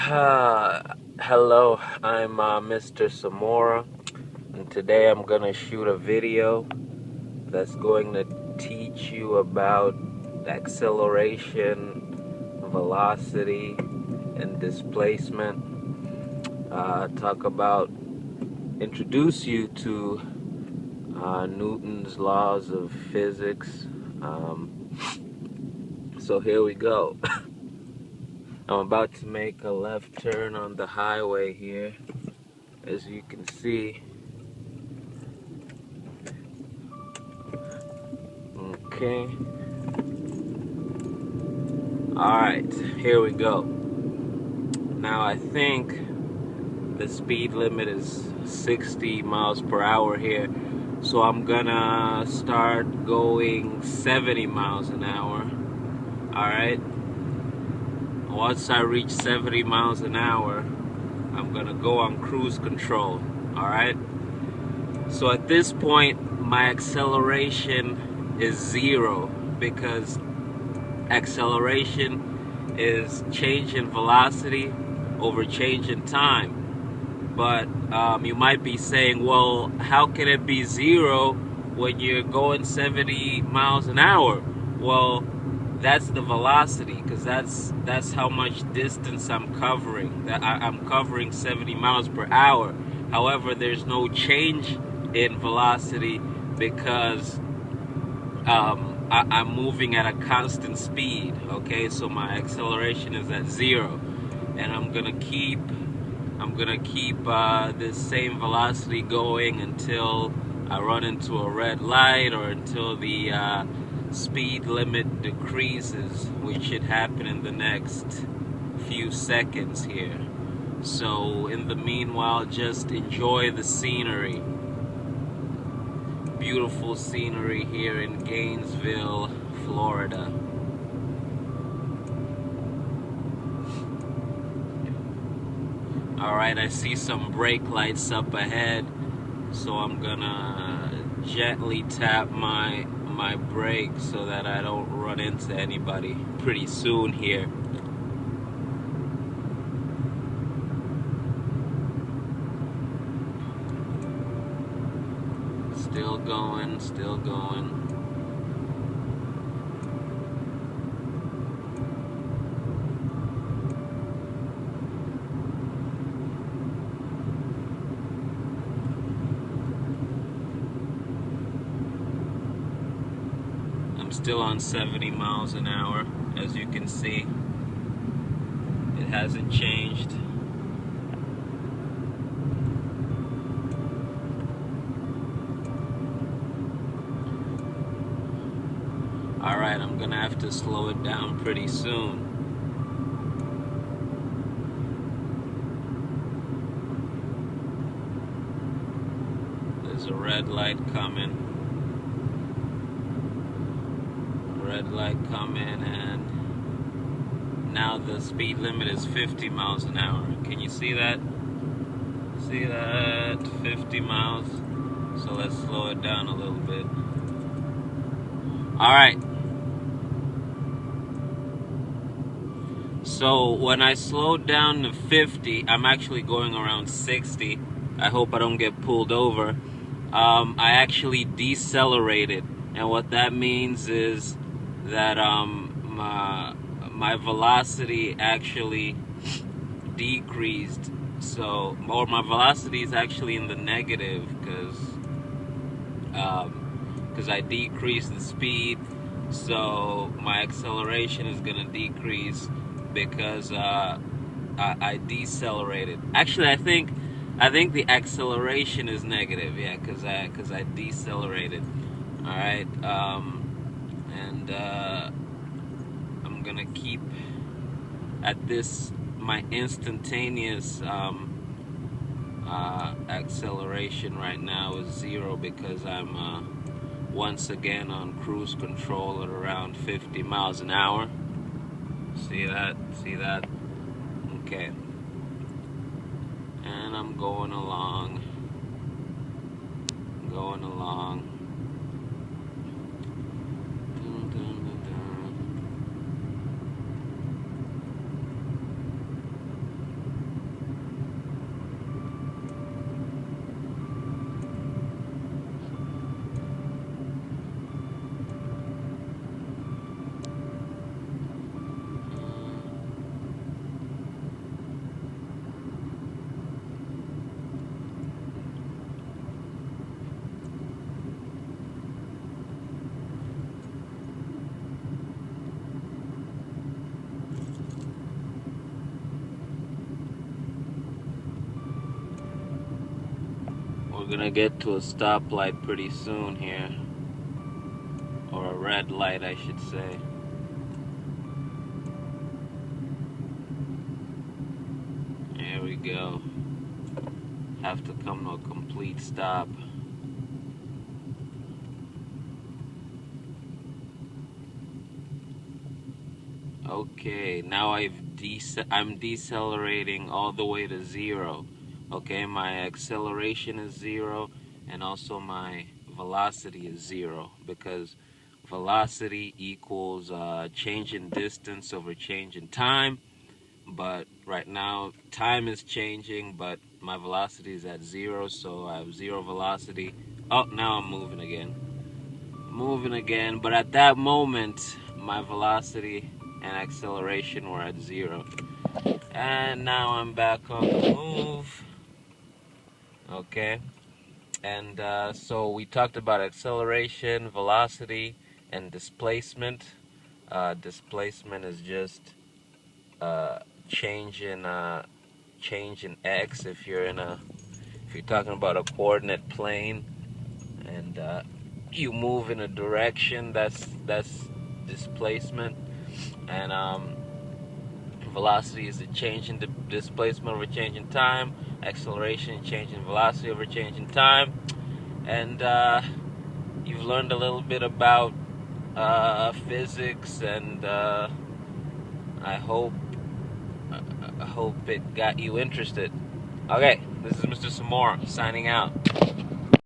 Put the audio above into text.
Hello, I'm Mr. Samora, and today I'm gonna shoot a video that's going to teach you about acceleration, velocity, and displacement. Introduce you to Newton's laws of physics. So here we go. I'm about to make a left turn on the highway here, as you can see. Okay. Alright, here we go. Now I think the speed limit is 60 miles per hour here, so I'm gonna start going 70 miles an hour. Alright. Once I reach 70 miles an hour, I'm gonna go on cruise control. Alright. So at this point, my acceleration is 0, because acceleration is change in velocity over change in time. But you might be saying, well, how can it be 0 when you're going 70 miles an hour? Well, that's the velocity, because that's how much distance I'm covering. I'm covering 70 miles per hour. However, there's no change in velocity because I'm moving at a constant speed. Okay, so my acceleration is at 0, and I'm gonna keep this same velocity going until I run into a red light, or until the speed limit decreases, which should happen in the next few seconds here. So in the meanwhile, just enjoy the scenery. Beautiful scenery here in Gainesville, Florida. Alright, I see some brake lights up ahead, so I'm gonna gently tap my brake so that I don't run into anybody pretty soon here. Still going, still going. I'm still on 70 miles an hour, as you can see. It hasn't changed. Alright, I'm gonna have to slow it down pretty soon. There's a red light coming. Red light coming, and now the speed limit is 50 miles an hour. Can you see that? See that? 50 miles. So let's slow it down a little bit. Alright. So when I slowed down to 50, I'm actually going around 60. I hope I don't get pulled over. I actually decelerated, and what that means is that my velocity actually decreased. So, or my velocity is actually in the negative, because I decreased the speed. So my acceleration is gonna decrease because I decelerated. Actually, I think the acceleration is negative. Yeah, because I decelerated. All right. And I'm gonna keep at this. My instantaneous acceleration right now is 0, because I'm once again on cruise control at around 50 miles an hour. See that? See that? Okay. And I'm going along. gonna get to a stoplight pretty soon here, or a red light I should say. There we go. Have to come to a complete stop. Okay, now I'm decelerating all the way to 0. Okay, my acceleration is 0, and also my velocity is 0, because velocity equals change in distance over change in time. But right now time is changing, but my velocity is at 0, so I have 0 velocity. Oh, now I'm moving again, but at that moment my velocity and acceleration were at 0, and now I'm back on the move. Okay, and so we talked about acceleration, velocity, and displacement. Displacement is just change in x if you're talking about a coordinate plane, and you move in a direction, that's displacement. And velocity is a change in displacement over change in time. Acceleration, change in velocity over change in time. And you've learned a little bit about physics, and I hope it got you interested. Okay, this is Mr. Samora signing out.